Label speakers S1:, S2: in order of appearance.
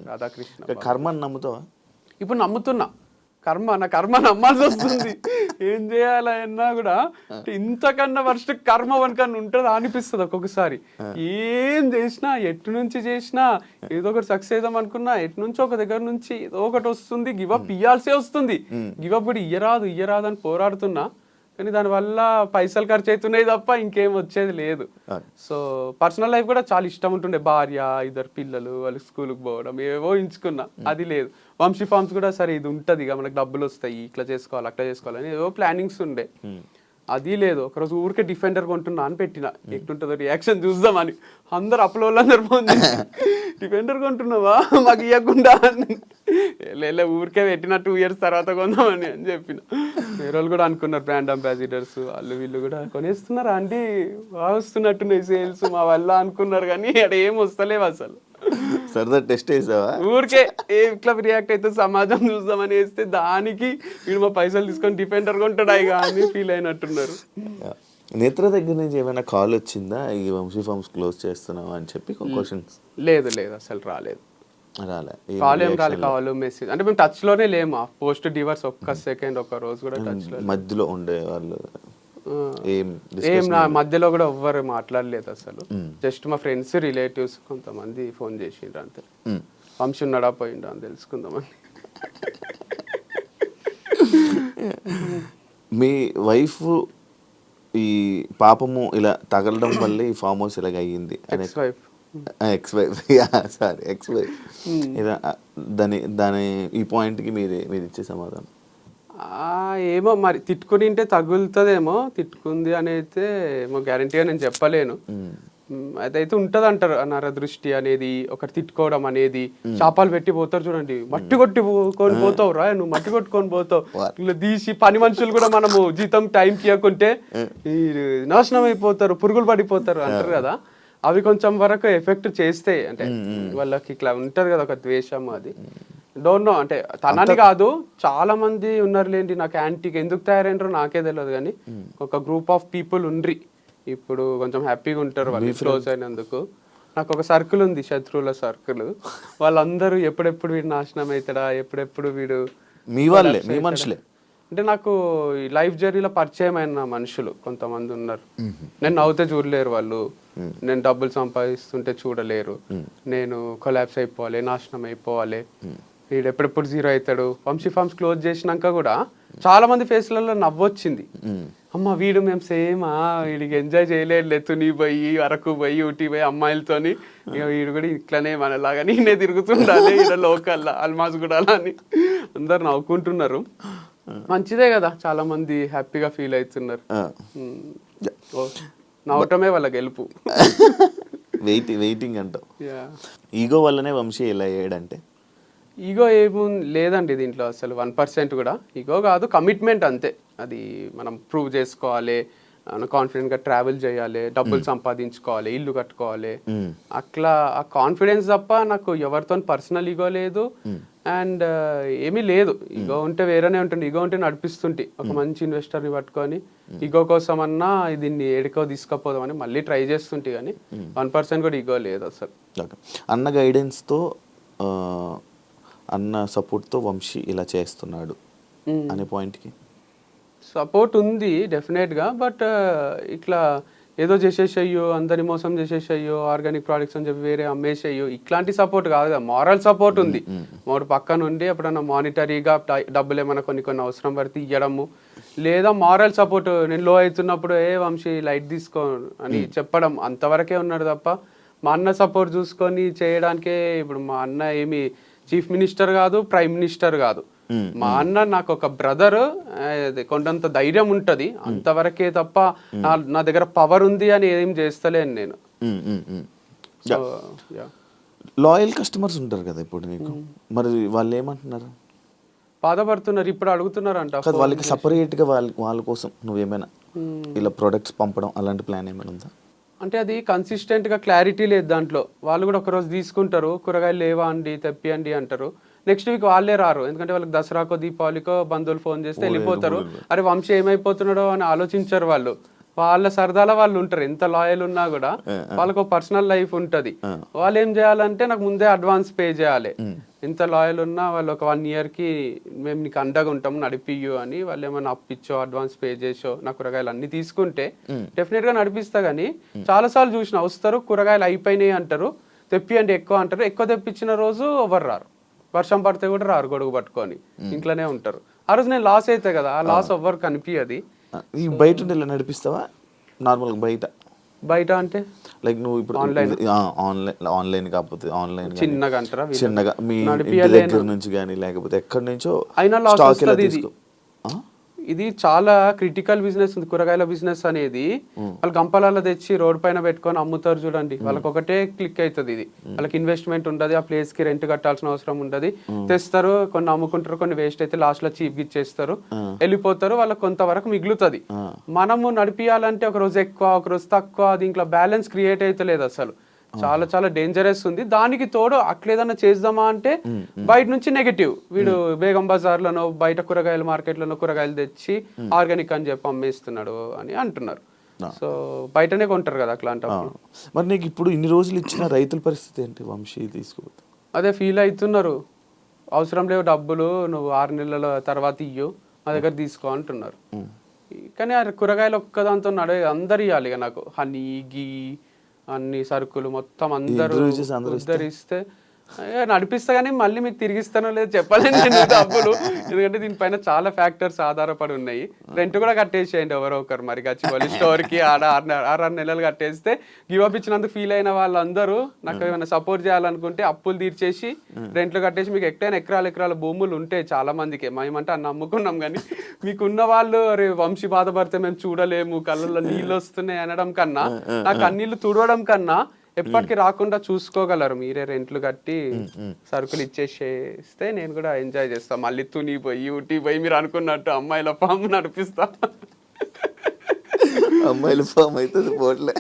S1: రాధాకృష్ణ
S2: కర్మని నమ్ముతావా?
S1: ఇప్పుడు నమ్ముతున్నా. నా కర్మ నమ్మాల్సి వస్తుంది. ఏం చేయాలన్నా కూడా ఇంతకన్నా వర్స్ట్ కర్మ వనకన్నా ఉంటుందా అనిపిస్తుంది ఒక్కొక్కసారి. ఏం చేసినా ఎటు నుంచి చేసినా ఏదో ఒకటి సక్సెస్ అవుదాం అనుకున్నా ఎటు నుంచో ఒక దగ్గర నుంచి ఏదో ఒకటి వస్తుంది. గివప్ ఇయ్యాల్సే వస్తుంది. గివప్ కూడా ఇయ్యరాదు అని పోరాడుతున్నా. కానీ దానివల్ల పైసలు ఖర్చు అవుతున్నాయి తప్ప ఇంకేం వచ్చేది లేదు. సో పర్సనల్ లైఫ్ కూడా చాలా ఇష్టం ఉంటుండే. భార్య, 2 పిల్లలు, వాళ్ళు స్కూల్కి పోవడం ఏవో ఎంచుకున్నా, అది లేదు. వంశీ ఫార్మ్స్ కూడా సరే ఇది ఉంటుంది ఇక మనకు డబ్బులు వస్తాయి, ఇట్లా చేసుకోవాలి అట్లా చేసుకోవాలని ఏవో ప్లానింగ్స్ ఉండే, అది లేదు. ఒకరోజు ఊరికే డిఫెండర్ కొంటున్నా అని పెట్టిన, ఎట్లుంటుందో రియాక్షన్ చూద్దామని. అందరు అప్లోళ్ళందరూ ఫోన్ చేసి డిఫెండర్ కొంటున్నావా మాకు ఇవ్వకుండా అని. లే ఊరికే పెట్టిన 2 years తర్వాత కొందామని అని చెప్పిన. వేరే వాళ్ళు కూడా అనుకున్నారు, బ్రాండ్ అంబాసిడర్స్ వాళ్ళు వీళ్ళు కూడా కొనేస్తున్నారా అండి, బాగా వస్తున్నట్టున్నాయి సేల్స్ మా వల్ల అనుకున్నారు. కానీ అక్కడ ఏం వస్తలేవు అసలు.
S2: సరదా టెస్ట్ వేసావా?
S1: ఊరికే ఇట్లా రియాక్ట్ అయితే సమాజం చూద్దామని వేస్తే దానికి వీడు మా పైసలు తీసుకొని డిఫెండర్ కొంటాడు ఇక అని ఫీల్ అయినట్టున్నారు.
S2: నేత్ర దగ్గర నుంచి ఏమైనా కాల్ వచ్చిందా ఈ వంశీ ఫార్మ్స్ క్లోజ్ చేస్తున్నావా అని చెప్పి క్వశ్చన్స్?
S1: లేదు అసలు రాలేదు. కాల్ ఏం రాలేదు. కాల్ మెసేజ్ అంటే మేము టచ్ లోనే లేము. ఆ పోస్ట్ డివర్స్ ఒక్క సెకండ్ ఒక్క రోజు కూడా టచ్ లో
S2: మధ్యలో ఉండే వాళ్ళు
S1: ఏం నా మధ్యలో కూడా ఎవ్వరు మాట్లాడలేదు అసలు. జస్ట్ మా ఫ్రెండ్స్, రిలేటివ్స్ కొంతమంది ఫోన్ చేసిండ్రు అంతే. వంశీ ఉన్నాడా పోయిండా అని తెలుసుకుందామని.
S2: మీ వైఫ్ ఈ పాపము ఇలా తగలడం వల్లే ఈ ఫామ్ హౌస్ ఇలాగ అయ్యింది. ఎక్స్ వైఫ్ దాని ఈ పాయింట్కి మీరు ఇచ్చే సమాధానం?
S1: ఏమో మరి తిట్టుకుని ఉంటే తగులుతుందేమో, తిట్టుకుంది అని అయితే ఏమో గ్యారంటీగా నేను చెప్పలేను. అదైతే ఉంటది అంటారు నరదృష్టి అనేది, ఒకటి తిట్టుకోవడం అనేది. చేపలు పెట్టి పోతారు చూడండి, మట్టి కొట్టుకొని పోతావు రా నువ్వు, మట్టి కొట్టుకొని పోతావు ఇలా తీసి. పని మనుషులు కూడా మనము జీతం టైంకి ఇవ్వకుంటే నాశనం అయిపోతారు, పురుగులు పడిపోతారు అంటారు కదా. అవి కొంచెం వరకు ఎఫెక్ట్ చేస్తాయి. అంటే వాళ్ళకి ఇట్లా ఉంటది కదా ఒక ద్వేషం. అది డోంట్ నో, అంటే తనని కాదు చాలా మంది ఉన్నారు లేండి నాకు యాంటీకి. ఎందుకు తయారైనరో నాకే తెలియదు కానీ ఒక గ్రూప్ ఆఫ్ పీపుల్ ఉండ్రి ఇప్పుడు కొంచెం హ్యాపీగా ఉంటారు వాళ్ళు క్లోజ్ అయినందుకు. నాకు ఒక సర్కిల్ ఉంది, శత్రువుల సర్కిల్. వాళ్ళందరూ ఎప్పుడెప్పుడు వీడు నాశనం అవుతాడా, ఎప్పుడెప్పుడు వీడు.
S2: మీ వాళ్ళే, మీ మనుషులే
S1: అంటే నాకు లైఫ్ జర్నీలో పరిచయం అయిన మనుషులు కొంతమంది ఉన్నారు. నేను నవ్వుతే చూడలేరు వాళ్ళు, నేను డబ్బులు సంపాదిస్తుంటే చూడలేరు, నేను కొలాప్స్ అయిపోవాలి, నాశనం అయిపోవాలి, వీడు ఎప్పుడెప్పుడు జీరో అవుతాడు. వంశీ ఫార్మ్స్ క్లోజ్ చేసినాక కూడా చాలా మంది ఫేస్లలో నవ్వొచ్చింది. అమ్మ వీడు మేము సేమా, వీడికి ఎంజాయ్ చేయలేదు, తుని పోయి అరకు పోయి ఊటీ పోయి అమ్మాయిలతోని, ఇక వీడు కూడా ఇట్లనే మనలాగా నేనే తిరుగుతుండాలి ఇక్కడ లోకల్లా అల్మాజ్ కూడా అని అందరు నవ్వుకుంటున్నారు. మంచిదే కదా, చాలా మంది హ్యాపీగా ఫీల్ అవుతున్నారు. నవ్వటమే వాళ్ళ గెలుపు.
S2: వెయిటింగ్ అంటావు. ఈగో వల్లనే వంశీ ఎలా అయ్యాడంటే?
S1: ఈగో ఏమో లేదండి దీంట్లో అసలు 1% కూడా. ఈగో కాదు, కమిట్మెంట్ అంతే. అది మనం ప్రూవ్ చేసుకోవాలి, కాన్ఫిడెంట్గా ట్రావెల్ చేయాలి, డబ్బులు సంపాదించుకోవాలి, ఇల్లు కట్టుకోవాలి, అట్లా ఆ కాన్ఫిడెన్స్ తప్ప నాకు ఎవరితో పర్సనల్ ఈగో లేదు. అండ్ ఏమీ లేదు. ఈగో ఉంటే వేరేనే ఉంటుంది. ఈగో ఉంటే నడిపిస్తుంటే ఒక మంచి ఇన్వెస్టర్ని పట్టుకొని ఈగో కోసం అన్నా దీన్ని ఏడుకో తీసుకుపోదామని మళ్ళీ ట్రై చేస్తుంటే, కానీ 1% కూడా ఈగో లేదు అసలు.
S2: అన్న గైడెన్స్తో, అన్న సపోర్ట్తో వంశీ ఇలా చేస్తున్నాడు అనే పాయింట్కి
S1: సపోర్ట్ ఉంది డెఫినెట్గా. బట్ ఇట్లా ఏదో చేసేసేయ్యో, అందరిని మోసం చేసేసేయ్యో, ఆర్గానిక్ ప్రోడక్ట్స్ అని చెప్పి వేరే అమ్మేసేయ్యో, ఇట్లాంటి సపోర్ట్ కాదు కదా. మారల్ సపోర్ట్ ఉంది. మూడు పక్కన ఉండి ఎప్పుడన్నా మానిటరీగా డబ్బులు ఏమైనా కొన్ని అవసరం పడితే ఇవ్వడము, లేదా మారల్ సపోర్ట్ నేను లో అవుతున్నప్పుడు వంశీ లైట్ తీసుకో అని చెప్పడం, అంతవరకే ఉన్నాడు తప్ప మా అన్న సపోర్ట్ చూసుకొని చేయడానికే. ఇప్పుడు మా అన్న ఏమి చీఫ్ మినిస్టర్ కాదు, ప్రైమ్ మినిస్టర్ కాదు. మా అన్న నాకు ఒక బ్రదర్, కొండంత ధైర్యం ఉంటది అంతవరకే తప్ప నా దగ్గర పవర్ ఉంది అని ఏం చేస్తలేను నేను.
S2: లాయల్ కస్టమర్స్ ఉంటారు కదా ఇప్పుడు నీకు, మరి వాళ్ళు ఏమంటున్నారు?
S1: బాధపడుతున్నారు. ఇప్పుడు అడుగుతున్నారు అంట
S2: వాళ్ళకి సపరేట్ గా వాళ్ళ కోసం నువ్వేమైనా ఇలా ప్రొడక్ట్స్ పంపడం అలాంటి ప్లాన్ ఏమైనా ఉందా?
S1: అంటే అది కన్సిస్టెంట్ గా క్లారిటీ లేదు దాంట్లో. వాళ్ళు కూడా ఒకరోజు తీసుకుంటారు, కూరగాయలు లేవా అండి తెప్పియండి అంటారు, నెక్స్ట్ వీక్ వాళ్ళే రారు. ఎందుకంటే వాళ్ళకి దసరాకో దీపావళికో బంధువులు ఫోన్ చేస్తే వెళ్ళిపోతారు. అరే వంశీ ఏమైపోతున్నాడో అని ఆలోచించారు వాళ్ళు. వాళ్ళ సరదాలో వాళ్ళు ఉంటారు, ఎంత లాయల్ ఉన్నా కూడా వాళ్ళకు పర్సనల్ లైఫ్ ఉంటది. వాళ్ళు ఏం చేయాలంటే నాకు ముందే అడ్వాన్స్ పే చేయాలి. ఎంత లాయల్ ఉన్నా వాళ్ళు ఒక 1 year కి మేము నీకు అండగా ఉంటాము నడిపియ్యు అని వాళ్ళు ఏమైనా అప్పిచ్చో అడ్వాన్స్ పే చేసో నా కూరగాయలు అన్ని తీసుకుంటే డెఫినెట్ గా నడిపిస్తా. కానీ చాలా సార్లు చూసిన వస్తారు, కూరగాయలు అయిపోయినాయి అంటారు, తెప్పియండి ఎక్కువ అంటారు. ఎక్కువ తెప్పించిన రోజు ఎవరు రారు, వర్షం పడితే కూడా రారు, గొడుగు పట్టుకొని ఇంట్లోనే ఉంటారు. ఆ రోజు నేను లాస్ అయితే కదా, ఆ లాస్ ఎవ్వరు కనిపించది.
S2: ఈ బయట ఉండి ఇలా నడిపిస్తావా నార్మల్గా?
S1: బయట అంటే
S2: లైక్ నువ్వు ఇప్పుడు ఆన్లైన్ కాకపోతే ఆన్లైన్
S1: చిన్నగా అంటారా,
S2: చిన్నగా మీ ఇంటి దగ్గర నుంచి కానీ లేకపోతే ఎక్కడి నుంచో
S1: అయినా లాస్
S2: స్టాక్ ఇలా
S1: వస్తుంది.
S2: తీసుకో.
S1: ఇది చాలా క్రిటికల్ బిజినెస్ ఉంది కూరగాయల బిజినెస్ అనేది. వాళ్ళు గంపలలో తెచ్చి రోడ్ పైన పెట్టుకొని అమ్ముతారు చూడండి, వాళ్ళకి ఒకటే క్లిక్ అవుతుంది. ఇది వాళ్ళకి ఇన్వెస్ట్మెంట్ ఉండదు, ఆ ప్లేస్ కి రెంట్ కట్టాల్సిన అవసరం ఉండదు. తెస్తారు, కొన్ని అమ్ముకుంటారు, కొన్ని వేస్ట్ అయితే లాస్ట్ లో చీప్ ఇచ్చేస్తారు, వెళ్ళిపోతారు, వాళ్ళకి కొంతవరకు మిగులుతుంది. మనము నడిపియాలంటే ఒక రోజు ఎక్కువ ఒక రోజు తక్కువ, దీంట్లో బ్యాలెన్స్ క్రియేట్ అయితే లేదు అసలు. చాలా చాలా డేంజరస్ ఉంది. దానికి తోడు అట్లేదన్నా చేద్దామా అంటే బయట నుంచి నెగటివ్, వీడు బేగం బజార్ లోనో బయట కూరగాయల మార్కెట్ లోనో కూరగాయలు తెచ్చి ఆర్గానిక్ అని చెప్పి అమ్మేస్తున్నాడు అని అంటున్నారు. సో బయటనే కొంటారు కదా అట్లాంటప్పుడు.
S2: మరి నీకు ఇప్పుడు ఇన్ని రోజులు ఇచ్చిన రైతుల పరిస్థితి ఏంటి వంశీ? తీసుకోవద్దు
S1: అదే ఫీల్ అవుతున్నారు, అవసరం లేవు డబ్బులు, నువ్వు 6 నెలల తర్వాత ఇయ్యు, మా దగ్గర తీసుకో అంటున్నారు. కానీ ఆ కూరగాయలు ఒక్కదాంతో నడే, అందరు ఇవ్వాలి ఇక నాకు హనీ గీ అన్ని సరుకులు మొత్తం అందరూ ఉద్ధరిస్తే నడిపిస్తా. కానీ మళ్ళీ మీకు తిరిగిస్తానో లేదు చెప్పలేను నేను డబ్బులు, ఎందుకంటే దీనిపైన చాలా ఫ్యాక్టర్స్ ఆధారపడి ఉన్నాయి. రెంట్ కూడా కట్టేసేయండి ఎవరో ఒకరు, మరి గచ్చిబౌలి స్టోర్ కి 6 నెలలు కట్టేస్తే గివ్ అప్ ఇచ్చినందుకు ఫీల్ అయిన వాళ్ళందరూ నాకు ఏమైనా సపోర్ట్ చేయాలనుకుంటే అప్పులు తీర్చేసి రెంట్లు కట్టేసి, మీకు ఎక్కడైనా ఎకరాల భూములు ఉంటే చాలా మందికి మేమంటే అన్న అమ్ముకున్నాం, కానీ మీకు ఉన్న వాళ్ళు అరే వంశీ బాధపడితే మేము చూడలేము, కళ్ళల్లో నీళ్ళు వస్తున్నాయి అనడం కన్నా, నాకు కన్నీళ్ళు తుడవడం కన్నా ఎప్పటికి రాకుండా చూసుకోగలరు మీరే రెంట్లు కట్టి సరుకులు ఇచ్చేసేస్తే నేను కూడా ఎంజాయ్ చేస్తా. మళ్ళీ తుని పోయి ఊటీ పోయి మీరు అనుకున్నట్టు అమ్మాయిల ఫామ్ నడిపిస్తా.
S2: అమ్మాయిల ఫామ్ అయితే పోట్లే.